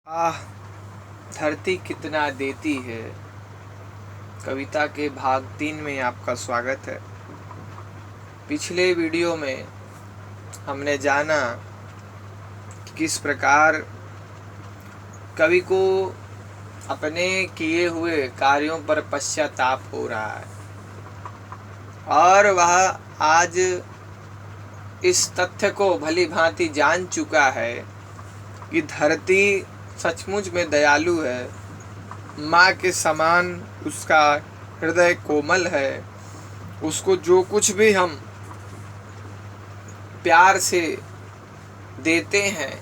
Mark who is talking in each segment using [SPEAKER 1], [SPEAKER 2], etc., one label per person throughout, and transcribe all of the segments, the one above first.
[SPEAKER 1] आह, धरती कितना देती है। कविता के भाग 3 में आपका स्वागत है। पिछले वीडियो में हमने जाना कि किस प्रकार कवि को अपने किए हुए कार्यों पर पश्चाताप हो रहा है और वह आज इस तथ्य को भली भांति जान चुका है कि धरती सचमुच में दयालु है। माँ के समान उसका हृदय कोमल है। उसको जो कुछ भी हम प्यार से देते हैं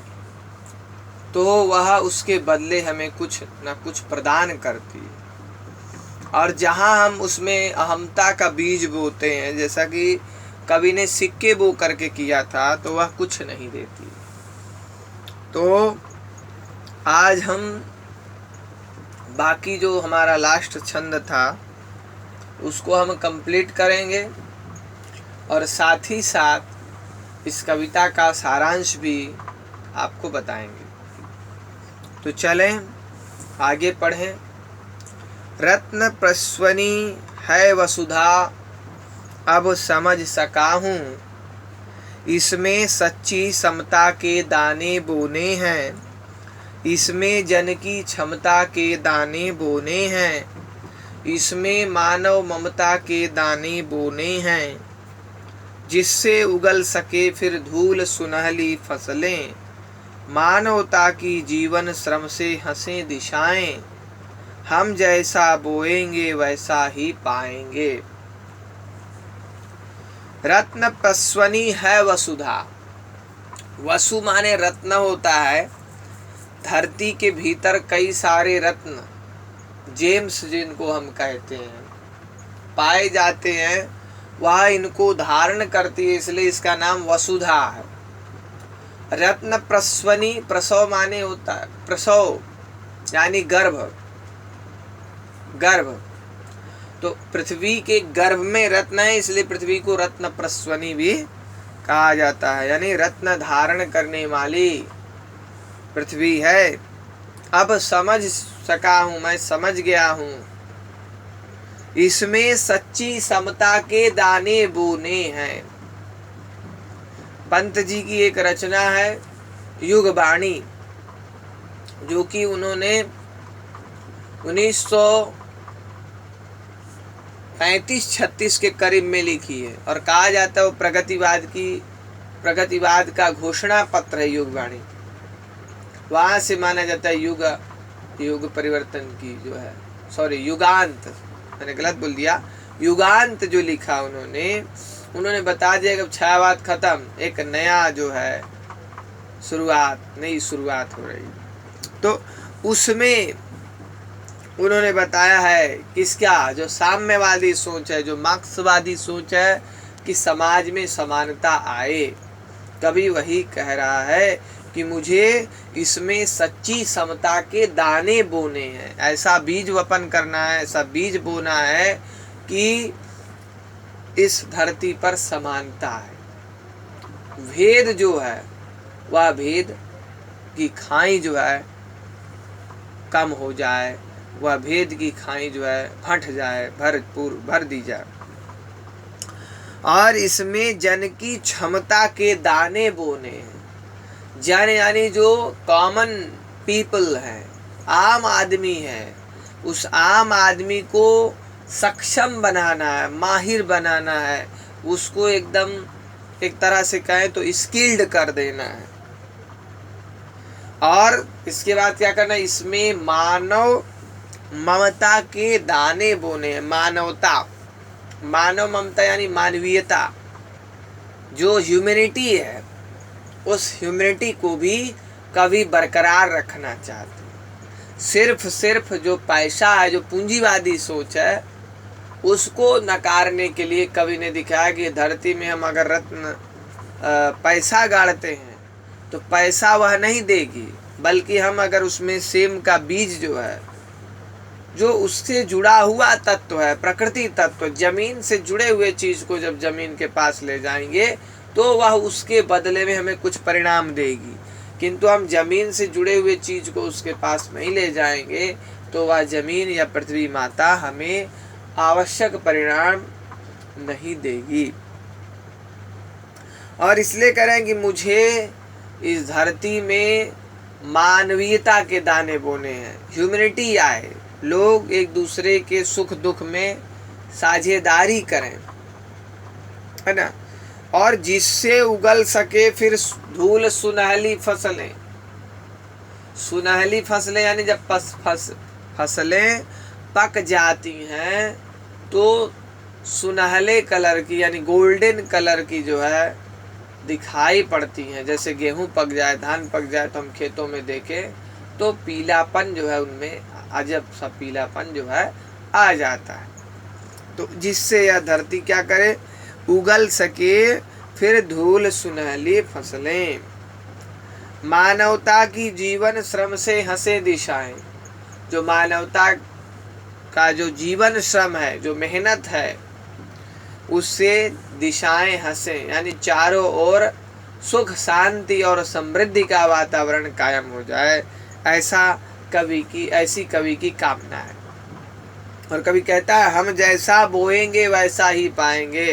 [SPEAKER 1] तो वह उसके बदले हमें कुछ न कुछ प्रदान करती है। और जहाँ हम उसमें अहमता का बीज बोते हैं, जैसा कि कवि ने सिक्के बो करके किया था, तो वह कुछ नहीं देती। तो आज हम बाकी जो हमारा लास्ट छंद था उसको हम कंप्लीट करेंगे और साथ ही साथ इस कविता का सारांश भी आपको बताएंगे। तो चलें आगे पढ़ें। रत्न प्रस्वनी है वसुधा, अब समझ सका हूँ, इसमें सच्ची समता के दाने बोने हैं, इसमें जन की क्षमता के दाने बोने हैं, इसमें मानव ममता के दाने बोने हैं, जिससे उगल सके फिर धूल सुनहली फसलें, मानवता की जीवन श्रम से हंसे दिशाएं, हम जैसा बोएंगे वैसा ही पाएंगे। रत्न प्रस्वनी है वसुधा। वसु माने रत्न होता है। धरती के भीतर कई सारे रत्न, जेम्स जिनको हम कहते हैं, पाए जाते हैं। वह इनको धारण करती है, इसलिए इसका नाम वसुधा है। रत्न प्रस्वनी, प्रसव माने होता है प्रसव यानी गर्भ। गर्भ तो पृथ्वी के गर्भ में रत्न है, इसलिए पृथ्वी को रत्न प्रस्वनी भी कहा जाता है, यानी रत्न धारण करने वाली पृथ्वी है। अब समझ सका हूं, मैं समझ गया हूं, इसमें सच्ची समता के दाने बोने हैं। पंत जी की एक रचना है युगवाणी, जो कि उन्होंने 1935-36 के करीब में लिखी है और कहा जाता है वो प्रगतिवाद का घोषणा पत्र है युगवाणी। वहां से माना जाता है युग परिवर्तन की जो है, युगांत, मैंने गलत बोल दिया, युगांत जो लिखा उन्होंने बता दिया कि छायावाद खत्म, एक नया जो है नई शुरुआत हो रही। तो उसमें उन्होंने बताया है किसका, जो साम्यवादी सोच है, जो मार्क्सवादी सोच है कि समाज में समानता आए। कभी वही कह रहा है कि मुझे इसमें सच्ची समता के दाने बोने हैं। ऐसा बीज वपन करना है, ऐसा बीज बोना है कि इस धरती पर समानता है। भेद जो है वह भेद की खाई जो है कम हो जाए, वह भेद की खाई जो है फट जाए, भर दी जाए। और इसमें जन की क्षमता के दाने बोने हैं। जन यानी जो कॉमन पीपल है, आम आदमी है, उस आम आदमी को सक्षम बनाना है, माहिर बनाना है, उसको एकदम एक तरह से कहें तो स्किल्ड कर देना है। और इसके बाद क्या करना है, इसमें मानव ममता के दाने बोने हैं। मानव ममता यानी मानवीयता, जो ह्यूमैनिटी है, उस ह्यूमैनिटी को भी कभी बरकरार रखना चाहते हैं। सिर्फ जो पैसा है, जो पूंजीवादी सोच है, उसको नकारने के लिए कवि ने दिखाया कि धरती में हम अगर पैसा गाड़ते हैं तो पैसा वह नहीं देगी, बल्कि हम अगर उसमें सेम का बीज जो है, जो उससे जुड़ा हुआ तत्व है, प्रकृति तत्व, जमीन से जुड़े हुए चीज को जब जमीन के पास ले जाएंगे तो वह उसके बदले में हमें कुछ परिणाम देगी। किंतु हम जमीन से जुड़े हुए चीज को उसके पास नहीं ले जाएंगे तो वह जमीन या पृथ्वी माता हमें आवश्यक परिणाम नहीं देगी। और इसलिए करें कि मुझे इस धरती में मानवीयता के दाने बोने हैं, ह्यूमैनिटी आए, लोग एक दूसरे के सुख दुख में साझेदारी करें, है ना, और जिससे उगल सके फिर धूल सुनहली फसलें। सुनहली फसलें यानी जब फसलें पक जाती हैं तो सुनहले कलर की यानी गोल्डन कलर की जो है दिखाई पड़ती हैं। जैसे गेहूं पक जाए, धान पक जाए तो हम खेतों में देखें तो पीलापन जो है उनमें अजब सा पीलापन जो है आ जाता है। तो जिससे यह धरती क्या करे, उगल सके फिर धूल सुनहली फसलें। मानवता की जीवन श्रम से हंसे दिशाएं। जो मानवता का जो जीवन श्रम है, जो मेहनत है, उससे दिशाएं हंसे यानी चारों ओर सुख शांति और समृद्धि का वातावरण कायम हो जाए, ऐसी कवि की कामना है। और कवि कहता है हम जैसा बोएंगे वैसा ही पाएंगे,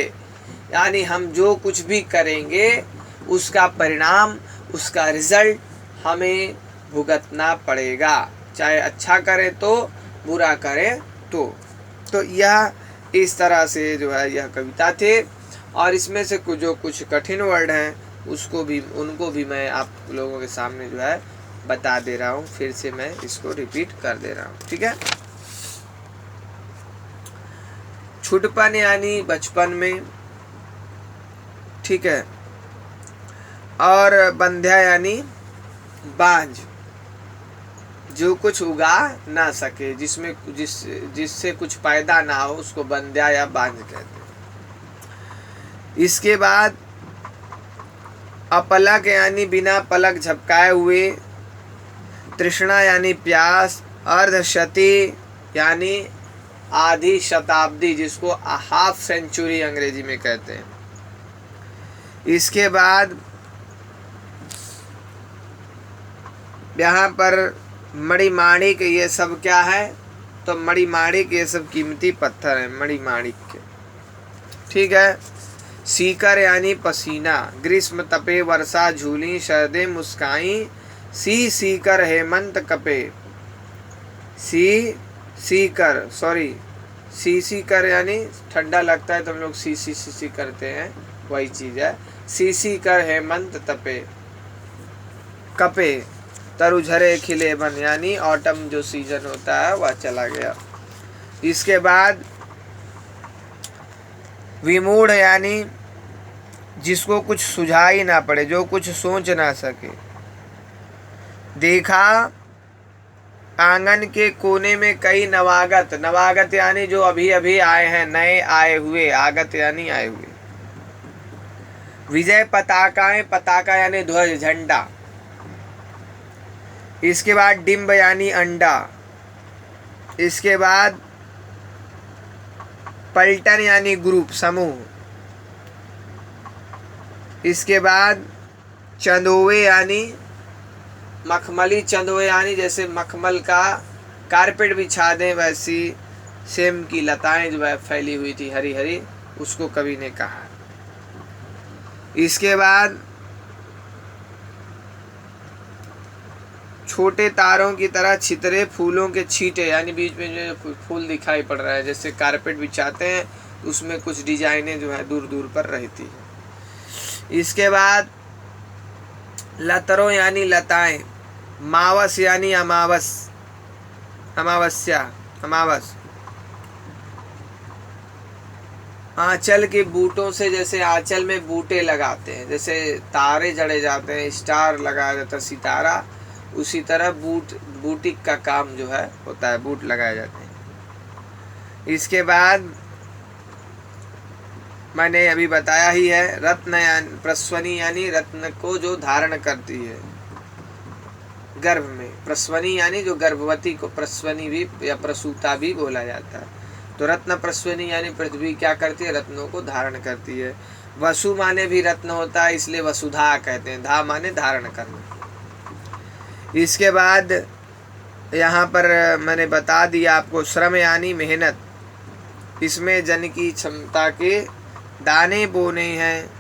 [SPEAKER 1] यानी हम जो कुछ भी करेंगे उसका परिणाम, उसका रिजल्ट हमें भुगतना पड़ेगा, चाहे अच्छा करें तो बुरा करें तो यह इस तरह से जो है यह कविता थे। और इसमें से जो कुछ कठिन वर्ड हैं उनको भी मैं आप लोगों के सामने जो है बता दे रहा हूँ, फिर से मैं इसको रिपीट कर दे रहा हूँ, ठीक है। छुटपन यानी बचपन में, ठीक है, और बंध्या यानी बांझ, जो कुछ उगा ना सके, जिससे कुछ पैदा ना हो उसको बंध्या या बांझ कहते हैं। इसके बाद अपलक यानी बिना पलक झपकाए हुए, तृष्णा यानी प्यास, अर्धशती यानी आधी शताब्दी, जिसको हाफ सेंचुरी अंग्रेजी में कहते हैं। इसके बाद यहाँ पर मणिमाणिक, ये सब क्या है, तो मणिमाणिक ये सब कीमती पत्थर हैं, मणिमाणिक के, ठीक है। सीकर यानी पसीना, ग्रीष्म तपे वर्षा झूली, शरदे मुस्काई, सीकर हेमंत कपे, सीकर यानी ठंडा लगता है तो हम लोग सी करते हैं, वही चीज है। सीकर हेमंत तपे, कपे तरु झरे खिले बन, यानी ऑटम जो सीजन होता है वह चला गया। इसके बाद विमूढ़ यानी जिसको कुछ सुझाई ना पड़े, जो कुछ सोच ना सके। देखा आंगन के कोने में कई नवागत, नवागत यानी जो अभी अभी आए हैं, नए आए हुए, आगत यानी आए हुए। विजय पताकाएं, पताका यानी ध्वज, झंडा। इसके बाद डिंब यानी अंडा। इसके बाद पलटन यानी ग्रुप, समूह। इसके बाद चंदोवे यानी मखमली, चंदोवे यानी जैसे मखमल का कारपेट बिछा दें वैसी सेम की लताएं जो है फैली हुई थी हरी हरी, उसको कवि ने कहा। इसके बाद छोटे तारों की तरह छितरे फूलों के छींटे, यानी बीच में जो फूल दिखाई पड़ रहा है, जैसे कारपेट बिछाते हैं उसमें कुछ डिजाइनें जो है दूर दूर पर रहती है। इसके बाद लतरों यानी लताएं, मावस यानी अमावस, अमावस्या, अमावस। आंचल के बूटों से, जैसे आंचल में बूटे लगाते हैं, जैसे तारे जड़े जाते हैं, स्टार लगाया जाता है, सितारा, उसी तरह बूटिक का काम जो है होता है, बूट लगाए जाते हैं। इसके बाद मैंने अभी बताया ही है, रत्न यानी प्रस्वनी, यानी रत्न को जो धारण करती है गर्भ में, प्रस्वनी यानी जो गर्भवती को प्रस्वनी भी या प्रसूता भी बोला जाता है। तो रत्न प्रस्वनी यानी पृथ्वी क्या करती है, रत्नों को धारण करती है। वसु माने भी रत्न होता है, इसलिए वसुधा कहते हैं, धा माने धारण करना। इसके बाद यहाँ पर मैंने बता दिया आपको श्रम यानी मेहनत, इसमें जन की क्षमता के दाने बोने हैं,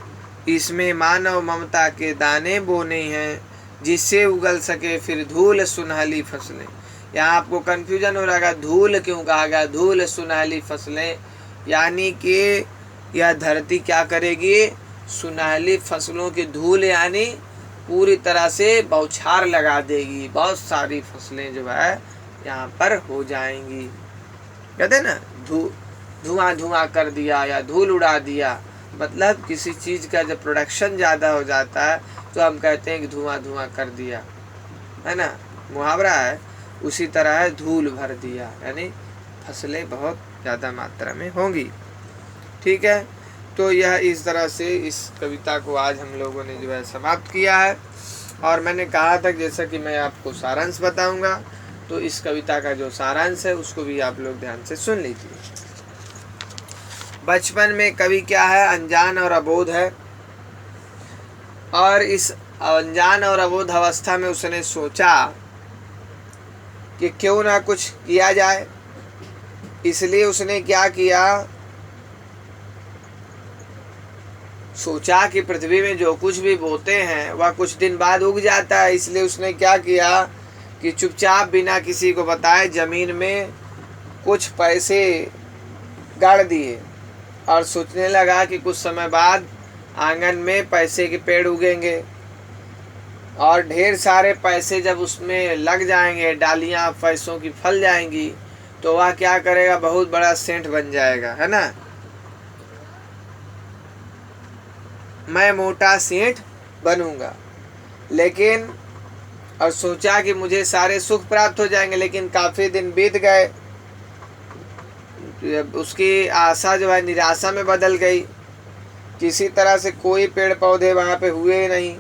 [SPEAKER 1] इसमें मानव ममता के दाने बोने हैं, जिससे उगल सके फिर धूल सुनहली फसलें। यहाँ आपको कन्फ्यूजन हो रहा है धूल क्यों कहा गया, धूल सुनहली फसलें, यानी कि यह धरती क्या करेगी, सुनहली फसलों की धूल यानी पूरी तरह से बौछार लगा देगी, बहुत सारी फसलें जो है यहाँ पर हो जाएंगी। कहते हैं ना धुआं धुआं कर दिया या धूल उड़ा दिया, मतलब किसी चीज़ का जब प्रोडक्शन ज़्यादा हो जाता है तो हम कहते हैं कि धुआं धुआं कर दिया, है ना, मुहावरा है। उसी तरह है धूल भर दिया, यानी फसलें बहुत ज़्यादा मात्रा में होंगी। ठीक है, तो यह इस तरह से इस कविता को आज हम लोगों ने जो है समाप्त किया है। और मैंने कहा था जैसा कि मैं आपको सारांश बताऊंगा, तो इस कविता का जो सारांश है उसको भी आप लोग ध्यान से सुन लीजिए। बचपन में कवि क्या है, अनजान और अबोध है, और इस अनजान और अबोध अवस्था में उसने सोचा कि क्यों ना कुछ किया जाए। इसलिए उसने क्या किया, सोचा कि पृथ्वी में जो कुछ भी बोते हैं वह कुछ दिन बाद उग जाता है। इसलिए उसने क्या किया कि चुपचाप बिना किसी को बताए ज़मीन में कुछ पैसे गाड़ दिए और सोचने लगा कि कुछ समय बाद आंगन में पैसे के पेड़ उगेंगे और ढेर सारे पैसे जब उसमें लग जाएंगे, डालियाँ पैसों की फल जाएंगी, तो वह क्या करेगा, बहुत बड़ा सेंट बन जाएगा, है ना। मैं मोटा सेठ बनूंगा, लेकिन और सोचा कि मुझे सारे सुख प्राप्त हो जाएंगे। लेकिन काफ़ी दिन बीत गए, उसकी आशा जो है निराशा में बदल गई। किसी तरह से कोई पेड़ पौधे वहाँ पे हुए ही नहीं।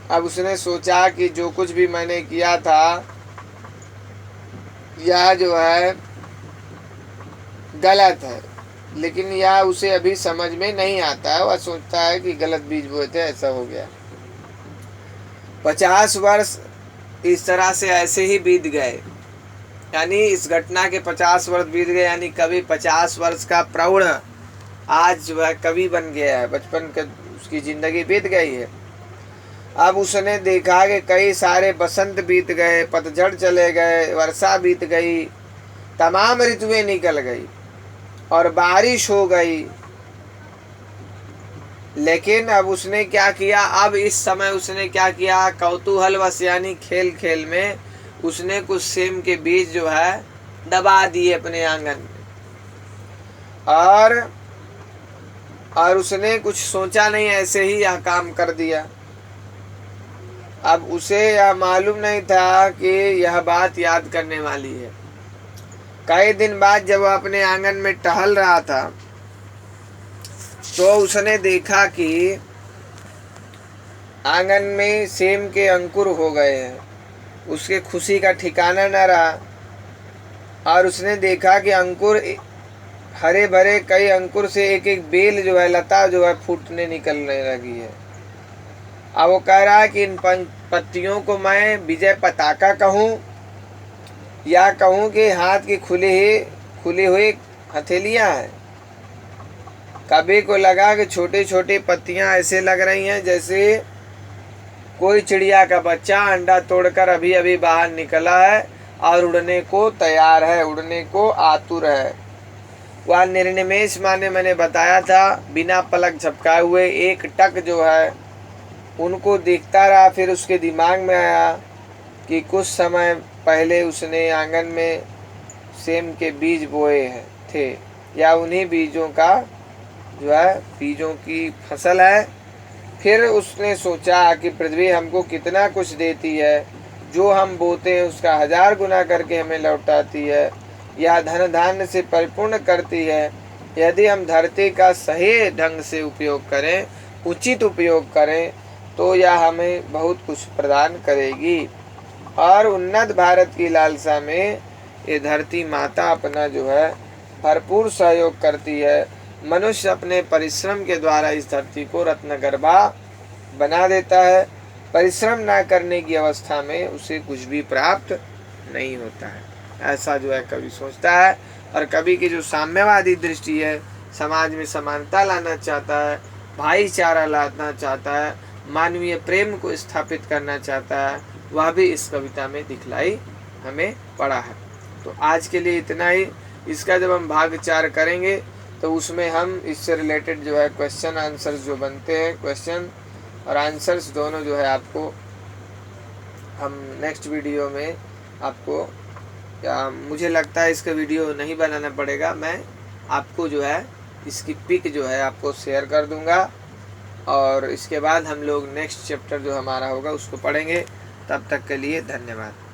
[SPEAKER 1] अब उसने सोचा कि जो कुछ भी मैंने किया था यह जो है गलत है, लेकिन यह उसे अभी समझ में नहीं आता है। वह सोचता है कि गलत बीज बोए थे, ऐसा हो गया। 50 वर्ष इस तरह से ऐसे ही बीत गए, यानी इस घटना के 50 वर्ष बीत गए, यानी कवि 50 वर्ष का प्रौढ़ आज जो है कवि बन गया है। बचपन के उसकी ज़िंदगी बीत गई है। अब उसने देखा कि कई सारे बसंत बीत गए, पतझड़ चले गए, वर्षा बीत गई, तमाम ऋतुएं निकल गई और बारिश हो गई। लेकिन अब उसने क्या किया, अब इस समय उसने क्या किया, कौतूहलवश यानी खेल खेल में उसने कुछ सेम के बीज जो है दबा दिए अपने आंगन में, और उसने कुछ सोचा नहीं, ऐसे ही यह काम कर दिया। अब उसे यह मालूम नहीं था कि यह बात याद करने वाली है। कई दिन बाद जब वह अपने आंगन में टहल रहा था तो उसने देखा कि आंगन में सेम के अंकुर हो गए हैं। उसके खुशी का ठिकाना न रहा और उसने देखा कि अंकुर हरे भरे कई अंकुर से एक एक बेल जो है, लता जो है फूटने निकलने लगी है। अब वो कह रहा है कि इन पत्तियों को मैं विजय पताका कहूँ या कहूँ कि हाथ की खुली हुई हथेलियाँ हैं। कभी को लगा कि छोटी छोटी पत्तियाँ ऐसे लग रही हैं जैसे कोई चिड़िया का बच्चा अंडा तोड़कर अभी अभी बाहर निकला है और उड़ने को तैयार है, उड़ने को आतुर है। वह निर्निमेष माने मैंने बताया था, बिना पलक झपकाए हुए एक टक जो है उनको देखता रहा। फिर उसके दिमाग में आया कि कुछ समय पहले उसने आंगन में सेम के बीज बोए थे, या उन्हीं बीजों का जो है बीजों की फसल है। फिर उसने सोचा कि पृथ्वी हमको कितना कुछ देती है, जो हम बोते हैं उसका 1000 गुना करके हमें लौटाती है। यह धन धान्य से परिपूर्ण करती है। यदि हम धरती का सही ढंग से उपयोग करें, उचित उपयोग करें, तो यह हमें बहुत कुछ प्रदान करेगी। और उन्नत भारत की लालसा में ये धरती माता अपना जो है भरपूर सहयोग करती है। मनुष्य अपने परिश्रम के द्वारा इस धरती को रत्नगर्भा बना देता है। परिश्रम ना करने की अवस्था में उसे कुछ भी प्राप्त नहीं होता है। ऐसा जो है कवि सोचता है। और कवि की जो साम्यवादी दृष्टि है, समाज में समानता लाना चाहता है, भाईचारा लाना चाहता है, मानवीय प्रेम को स्थापित करना चाहता है, वह भी इस कविता में दिखलाई हमें पड़ा है। तो आज के लिए इतना ही। इसका जब हम भाग 4 करेंगे तो उसमें हम इससे रिलेटेड जो है क्वेश्चन आंसर्स जो बनते हैं, क्वेश्चन और आंसर्स दोनों जो है आपको हम नेक्स्ट वीडियो में आपको, या मुझे लगता है इसका वीडियो नहीं बनाना पड़ेगा, मैं आपको जो है इसकी पिक जो है आपको शेयर कर दूंगा। और इसके बाद हम लोग नेक्स्ट चैप्टर जो हमारा होगा उसको पढ़ेंगे। तब तक के लिए धन्यवाद।